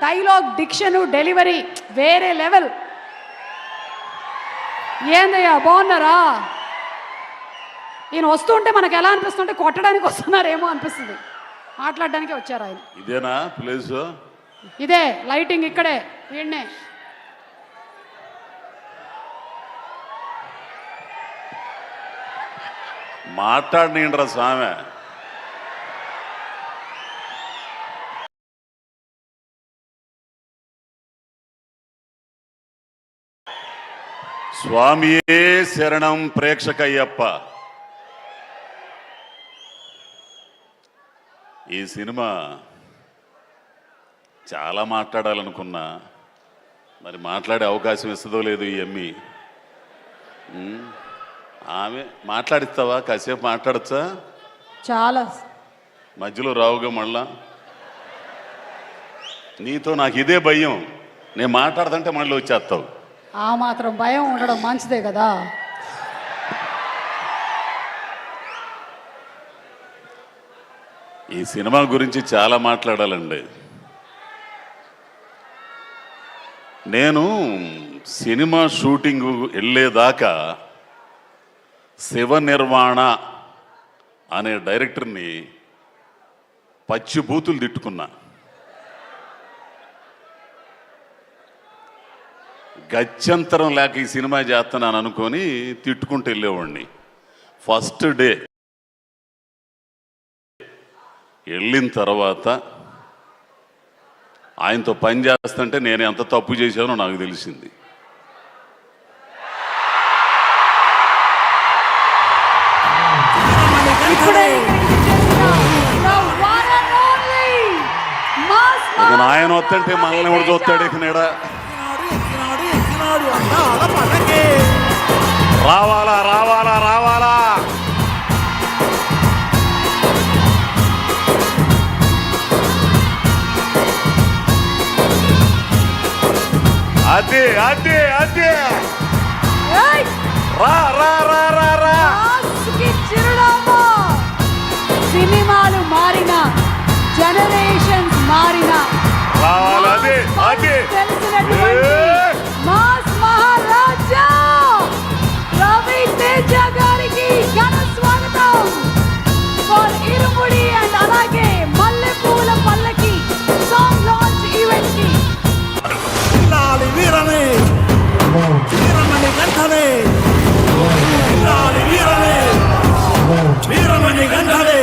Dialogue diction delivery వేరే level. ఏందయ్యా బాగున్నారా? ఈయన వస్తుంటే మనకు ఎలా అనిపిస్తుంటే కొట్టడానికి వస్తున్నారేమో అనిపిస్తుంది, మాట్లాడడానికి వచ్చారు ఆయన. ఇదేనా ప్లేస్? ఇదే లైటింగ్ ఇక్కడే వీడినే. మాట్లాడినరా స్వామి. స్వామియే శరణం ప్రేక్షకయ్యప్ప. ఈ సినిమా చాలా మాట్లాడాలనుకున్నా, మరి మాట్లాడే అవకాశం ఇస్తుందో లేదు ఈ అమ్మి. ఆమె మాట్లాడిస్తావా? కాసేపు మాట్లాడచ్చా? చాలా మధ్యలో రావుగా మళ్ళా. నీతో నాకు ఇదే భయం, నేను మాట్లాడుతుంటే మళ్ళీ వచ్చేస్తావు. ఆ మాత్రం భయం ఉండడం మంచిదే కదా. ఈ సినిమా గురించి చాలా మాట్లాడాలండి. నేను సినిమా షూటింగ్ వెళ్ళేదాకా శివ నిర్వాణ అనే డైరెక్టర్ని పచ్చి బూతులు తిట్టుకున్నా. గత్యంతరం లేక ఈ సినిమా చేస్తున్నాను అనుకొని తిట్టుకుంటూ వెళ్ళేవాడిని. ఫస్ట్ డే వెళ్ళిన తర్వాత ఆయనతో పని చేస్తుంటే నేను ఎంత తప్పు చేశానో నాకు తెలిసింది. ఆయన వస్తుంటే మనల్ని కూడా చూస్తాడు. ఇకనేడా రావాలా రావాలా రావాలా. అదే అదే అదే రా రా రా రా రా. సినిమాలు మారిన, జనరేషన్స్ మారిన, రావాలి అదే అదే మాస్ మహారాజా రవి తేజ గారికి ఘన స్వాగతం ఫర్ ఇరుముడి అండ్ అలాగే మల్లెపూల పల్లకి సాంగ్ లాంచ్ ఈవెంట్ కి. వీరమే వీరమణి గంటలే, వీరమే వీరమణి గంటలే.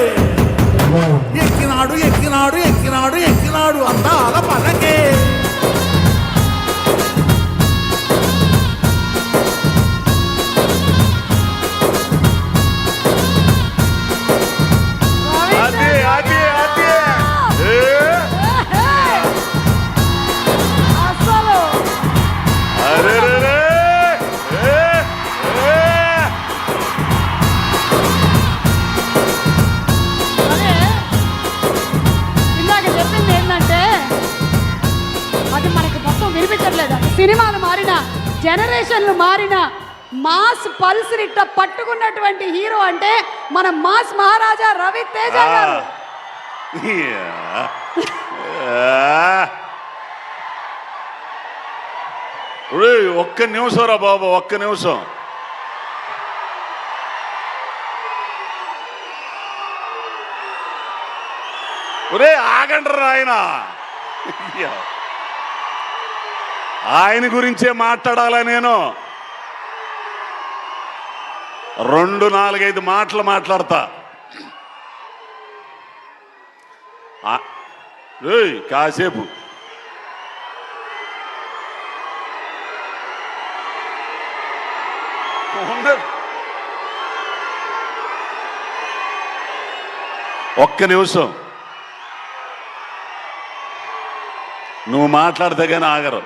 ఎక్కినాడు ఎక్కినాడు ఎక్కినాడు ఎక్కినాడు అందాల పలకే. అదే అదే అదే అసలు అరే ఇందాక చెప్పింది ఏంటంటే అది మనకి మొత్తం వినిపించట్లేదు. సినిమాలు మారిన, జనరేషన్లు మారిన, మాస్ పల్స్ ఇట్ట పట్టుకున్నటువంటి హీరో అంటే మన మాస్ మహారాజా రవి తేజ గారు. ఒక్క నిమిషం రా బాబు, ఒక్క నిమిషం. ఒరే ఆగండ్రా. ఆయన గురించే మాట్లాడాలా నేను. 2-4-5 మాటలు మాట్లాడతా. కాసేపు ఒక్క నిమిషం నువ్వు మాట్లాడితే కానీ ఆగరు.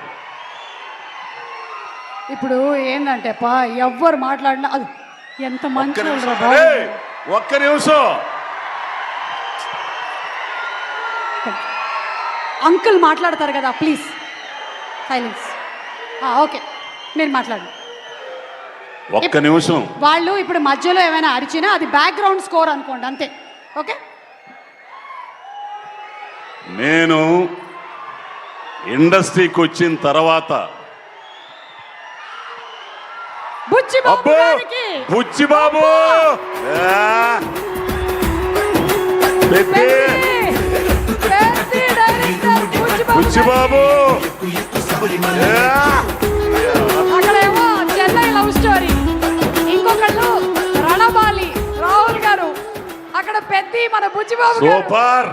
ఇప్పుడు ఏంటంటే ఎవ్వరు మాట్లాడినా అది ఎంత మంచి ఒక్క నిమిషం. అంకుల్ మాట్లాడతారు కదా, ప్లీజ్ సైలెన్స్. ఓకే మీరు మాట్లాడండి. ఒక్క నిమిషం. వాళ్ళు ఇప్పుడు మధ్యలో ఏమైనా అరిచినా అది బ్యాక్గ్రౌండ్ స్కోర్ అనుకోండి, అంతే. ఓకే. నేను ఇండస్ట్రీకి వచ్చిన తర్వాత బుచ్చిబాబు అబ్బో గారికి బుచ్చిబాబు పెద్ది పెద్ది డైరెక్టర్ బుచ్చిబాబు అక్కడేమో చెన్నై లవ్ స్టోరీ, ఇంకొకళ్ళు రణబాలి రాహుల్ గారు, అక్కడ పెద్ది మన బుచ్చిబాబు గారు. సూపర్.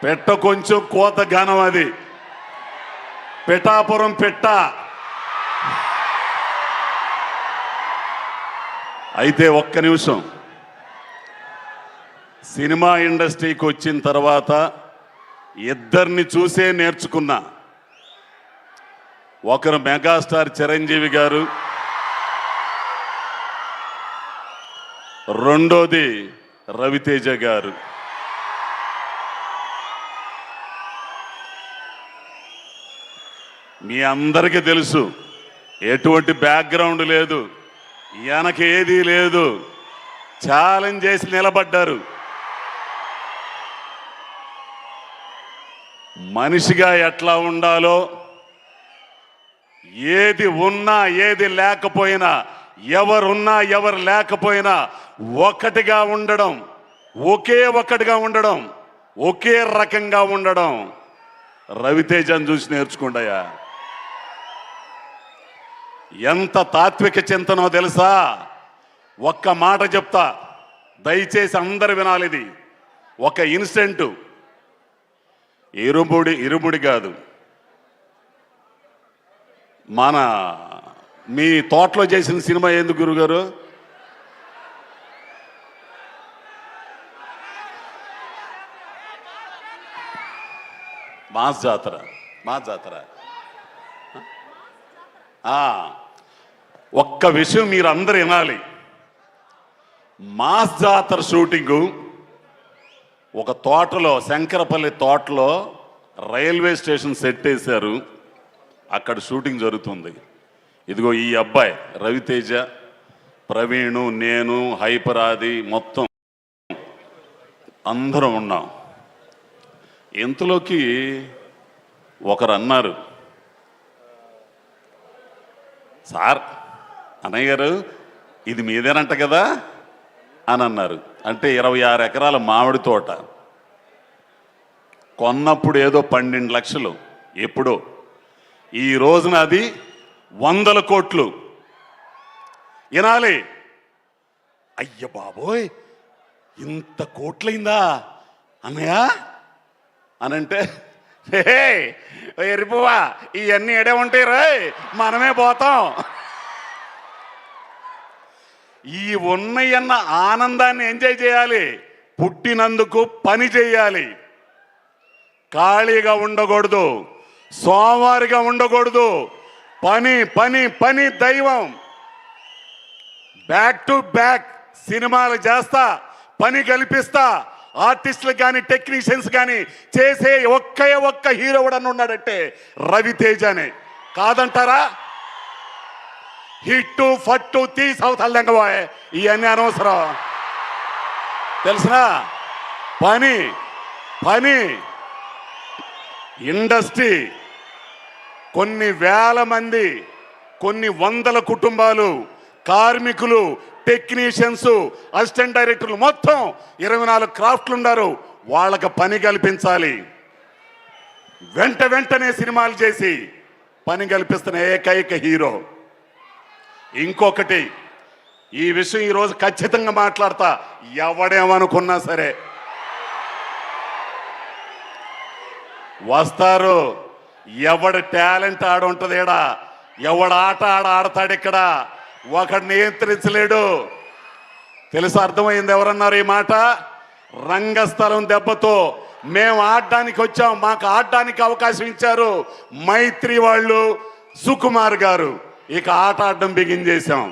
పెట్ట కొంచెం కోత గానం అది, పిఠాపురం పెట్ట. అయితే ఒక్క నిమిషం, సినిమా ఇండస్ట్రీకి వచ్చిన తర్వాత ఇద్దరిని చూసే నేర్చుకున్నా. ఒకరు మెగాస్టార్ చిరంజీవి గారు, రెండోది రవితేజ గారు. మీ అందరికీ తెలుసు, ఎటువంటి బ్యాక్గ్రౌండ్ లేదు, వెనక ఏదీ లేదు, ఛాలెంజ్ చేసి నిలబడ్డారు. మనిషిగా ఎట్లా ఉండాలో, ఏది ఉన్నా ఏది లేకపోయినా, ఎవరున్నా ఎవరు లేకపోయినా ఒకటిగా ఉండడం, ఒక్కటిగా ఉండడం, ఒకే రకంగా ఉండడం రవితేజను చూసి నేర్చుకుంటాయా. ఎంత తాత్విక చింతనో తెలుసా. ఒక్క మాట చెప్తా, దయచేసి అందరు వినాలి. ఇది ఒక ఇన్సిడెంట్, ఇరుముడి కాదు, మన మీ తోటలో చేసిన సినిమా ఎందుకు గురుగారు? మాస్ జాతర. ఒక్క విషయం మీరు అందరు వినాలి. మాస్ జాతర షూటింగు ఒక తోటలో, శంకరపల్లి తోటలో రైల్వే స్టేషన్ సెట్ వేశారు. అక్కడ షూటింగ్ జరుగుతుంది. ఇదిగో ఈ అబ్బాయి రవితేజ, ప్రవీణు, నేను, హైపరాది, మొత్తం అందరం ఉన్నాం. ఇంతలోకి ఒకరు అన్నారు, సార్ అన్నయ్య గారు ఇది మీదేనంట కదా అని అన్నారు. అంటే 26 ఎకరాల మామిడి తోట కొన్నప్పుడు ఏదో 12 లక్షలు, ఎప్పుడో. ఈ రోజున అది 100 కోట్లు. వినాలి. అయ్య బాబోయ్, ఇంత కోట్లయిందా అన్నయ్య అనంటే, ఎరిపోవా ఇవన్నీ ఎడే ఉంటాయి రాయ్, మనమే పోతాం. ఈ ఉన్నయన్న ఆనందాన్ని ఎంజాయ్ చేయాలి. పుట్టినందుకు పని చేయాలి, ఖాళీగా ఉండకూడదు, సోమవారిగా ఉండకూడదు. పని పని పని దైవం. బ్యాక్ టు బ్యాక్ సినిమాలు చేస్తా, పని కల్పిస్తా. ఆర్టిస్టులు కానీ టెక్నీషియన్స్ కానీ చేసే ఒక్క హీరో కూడా ఉన్నాడంటే రవితేజనే. కాదంటారా? హిట్టు ఫట్టు తీసవుతాళ్ళంగబోయే ఇవన్నీ అనవసరం. తెలిసినా పని పని. ఇండస్ట్రీ కొన్ని వేల మంది, కొన్ని వందల కుటుంబాలు, కార్మికులు, టెక్నీషియన్స్, అసిస్టెంట్ డైరెక్టర్లు, మొత్తం 24 క్రాఫ్ట్లు ఉన్నారు. వాళ్ళకి పని కల్పించాలి. వెంటనే సినిమాలు చేసి పని కల్పిస్తున్న ఏకైక హీరో. ఇంకొకటి, ఈ విషయం ఈరోజు ఖచ్చితంగా మాట్లాడతా. ఎవడేమనుకున్నా సరే వస్తారు. ఎవడి టాలెంట్ ఆడుంటుంది ఇక్కడ, ఎవడు ఆట ఆడతాడు ఇక్కడ, ఒకడు నియంత్రించలేడు. తెలుసు, అర్థమైంది. ఎవరన్నారు ఈ మాట? రంగస్థలం దెబ్బతో మేము ఆడడానికి వచ్చాం, మాకు ఆడడానికి అవకాశం ఇచ్చారు మైత్రి వాళ్ళు, సుకుమార్ గారు. ఇక ఆట ఆడడం బిగిన్ చేశాం.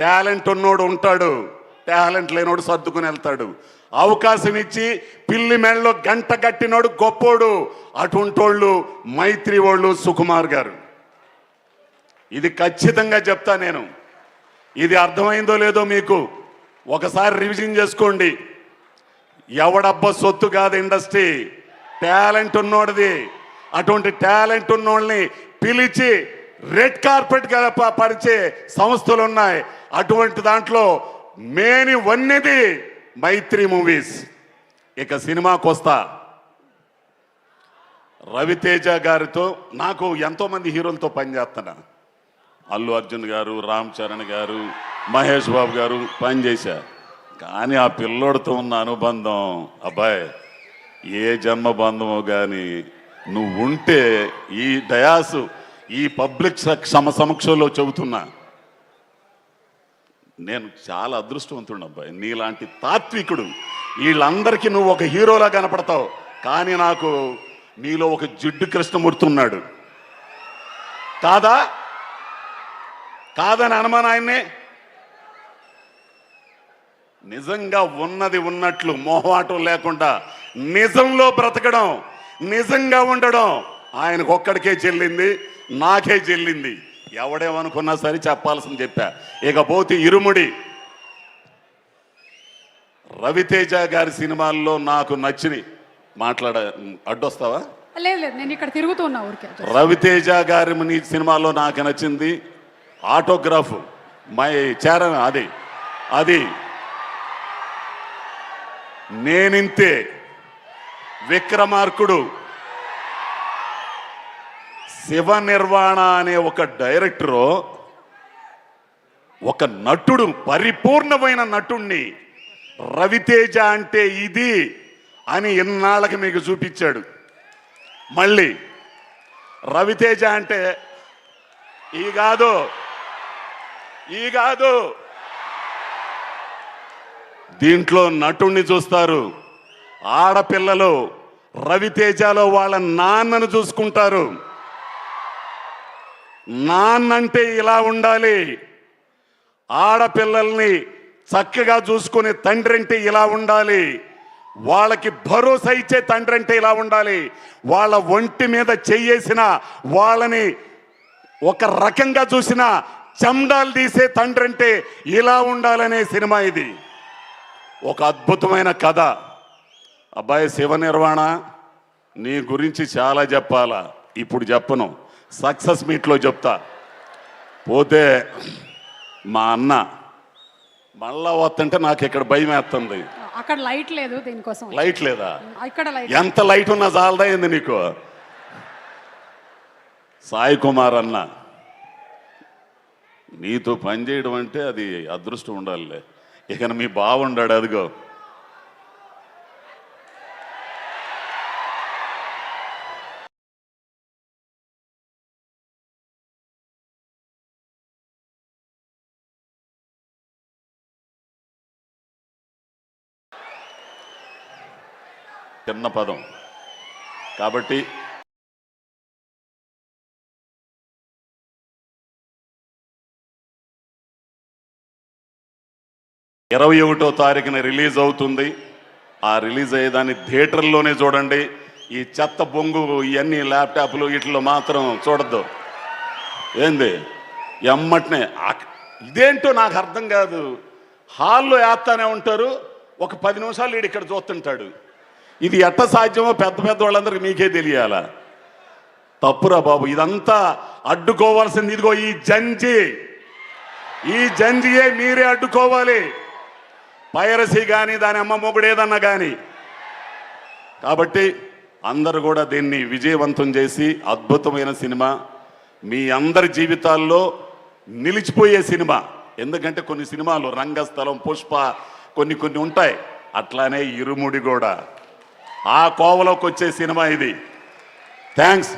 టాలెంట్ ఉన్నోడు ఉంటాడు, టాలెంట్ లేనోడు సర్దుకుని వెళ్తాడు. అవకాశం ఇచ్చి పిల్లి మెళ్ళలో గంట కట్టినోడు గొప్పోడు. అటుంటోళ్ళు మైత్రి వాళ్ళు, సుకుమార్ గారు. ఇది ఖచ్చితంగా చెప్తా నేను. ఇది అర్థమైందో లేదో మీకు ఒకసారి రివిజన్ చేసుకోండి. ఎవడబ్బ సొత్తు కాదు ఇండస్ట్రీ. టాలెంట్ ఉన్నోడిది. అటువంటి టాలెంట్ ఉన్నోళ్ళని పిలిచి రెడ్ కార్పెట్ పరిచే సంస్థలు ఉన్నాయి. అటువంటి దాంట్లో మేని వన్నెది మైత్రి మూవీస్. ఇక సినిమాకి వస్తా, రవితేజ గారితో నాకు ఎంతోమంది హీరోలతో పనిచేస్తున్నా. అల్లు అర్జున్ గారు, రామ్ చరణ్ గారు, మహేష్ బాబు గారు పనిచేశారు. కానీ ఆ పిల్లోడితో ఉన్న అనుబంధం అబ్బాయి ఏ జన్మ బంధమో కానీ నువ్వు ఉంటే ఈ డయాసు ఈ పబ్లిక్ సమక్షంలో చెబుతున్నా, నేను చాలా అదృష్టవంతుడు అబ్బాయి. నీలాంటి తాత్వికుడు వీళ్ళందరికీ నువ్వు ఒక హీరోలా కనపడతావు. కానీ నాకు నీలో ఒక జిడ్డు కృష్ణమూర్తి ఉన్నాడు. కాదని అనుమానం ఆయన్నే. నిజంగా ఉన్నది ఉన్నట్లు మోహమాటం లేకుండా నిజంలో బ్రతకడం, నిజంగా ఉండడం ఆయనకు ఒక్కడికే చెల్లింది, నాకే చెల్లింది. ఎవడేమనుకున్నా సరే చెప్పాల్సింది చెప్పా. ఇకపోతే ఇరుముడి రవితేజ గారి సినిమాల్లో నాకు నచ్చిని అడ్డొస్తావా? లేదు లేదు, నేను ఇక్కడ తిరుగుతూ ఉన్నా ఊరికే. రవితేజ గారి నీ సినిమాలో నాకు నచ్చింది ఆటోగ్రాఫ్ మై చరణ్, అది నేనింతే, విక్రమార్కుడు, శివ నిర్వాణ అనే ఒక డైరెక్టరు ఒక నటుడు, పరిపూర్ణమైన నటుణ్ణి రవితేజ అంటే ఇది అని ఎన్నాళ్ళకి మీకు చూపించాడు. మళ్ళీ రవితేజ అంటే ఈ కాదు దీంట్లో నటుణ్ణి చూస్తారు. ఆడపిల్లలు రవితేజలో వాళ్ళ నాన్నను చూసుకుంటారు. నాన్నంటే ఇలా ఉండాలి, ఆడపిల్లల్ని చక్కగా చూసుకునే తండ్రి అంటే ఇలా ఉండాలి, వాళ్ళకి భరోసా ఇచ్చే తండ్రి అంటే ఇలా ఉండాలి, వాళ్ళ ఒంటి మీద చెయ్యేసిన వాళ్ళని ఒక రకంగా చూసిన చెండాలు తీసే తండ్రి అంటే ఇలా ఉండాలనే సినిమా ఇది. ఒక అద్భుతమైన కథ. అబ్బాయి శివ నిర్వాణ, నీ గురించి చాలా చెప్పాలా, ఇప్పుడు చెప్పను, సక్సెస్ మీట్లో చెప్తా. పోతే మా అన్న మళ్ళా వస్తుంటే నాకు ఇక్కడ భయం వేస్తుంది. అక్కడ లైట్ లేదు, దీనికోసం లైట్ లేదా? ఇక్కడ లైట్, ఎంత లైట్ ఉన్నా చాలదా ఏంది నీకు? సాయి కుమార్ అన్న, నీతో పనిచేయడం అంటే అది అదృష్టం ఉండాలిలే. ఇక మీ బావుండాడు, అదిగో చిన్న పదం కాబట్టి 21వ తారీఖున రిలీజ్ అవుతుంది. ఆ రిలీజ్ అయ్యేదాన్ని థియేటర్లోనే చూడండి. ఈ చెత్త బొంగు ఇవన్నీ ల్యాప్టాప్లు వీటిలో మాత్రం చూడద్దు. ఏంది ఎమ్మటనే ఇదేంటో నాకు అర్థం కాదు. హాల్లో వేస్తానే ఉంటారు, ఒక 10 నిమిషాలు వీడు ఇక్కడ చూస్తుంటాడు. ఇది ఎట్ట సాధ్యమో పెద్ద వాళ్ళందరికీ మీకే తెలియాలా? తప్పురా బాబు, ఇదంతా అడ్డుకోవాల్సింది ఇదిగో ఈ జంజియే మీరే అడ్డుకోవాలి. పైరసీ కానీ దాని అమ్మ మొగుడు ఏదన్నా కానీ. కాబట్టి అందరూ కూడా దీన్ని విజయవంతం చేసి అద్భుతమైన సినిమా మీ అందరి జీవితాల్లో నిలిచిపోయే సినిమా. ఎందుకంటే కొన్ని సినిమాలు రంగస్థలం, పుష్ప కొన్ని ఉంటాయి, అట్లానే ఇరుముడి కూడా ఆ కోవలోకి వచ్చే సినిమా ఇది. థ్యాంక్స్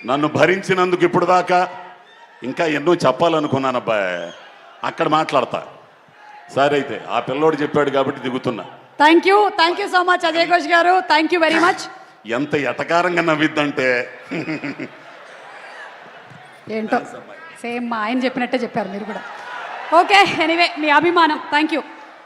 నన్ను భరించినందుకు. ఇప్పుడు దాకా ఇంకా ఎన్నో చెప్పాలనుకున్నాను అబ్బాయి, అక్కడ మాట్లాడతా. సరే అయితే ఆ పిల్లోడు చెప్పాడు కాబట్టి దిగుతున్నా. Thank you so much Ajay Ghosh గారు, థ్యాంక్ యూ వెరీ మచ్. ఎంత ఎటకారంగా నవ్విద్దంటే ఏంటో సేమ్ మా ఆయన చెప్పినట్టే చెప్పారు మీరు కూడా. ఓకే, ఎనీవే మీ అభిమానం, థ్యాంక్ యూ.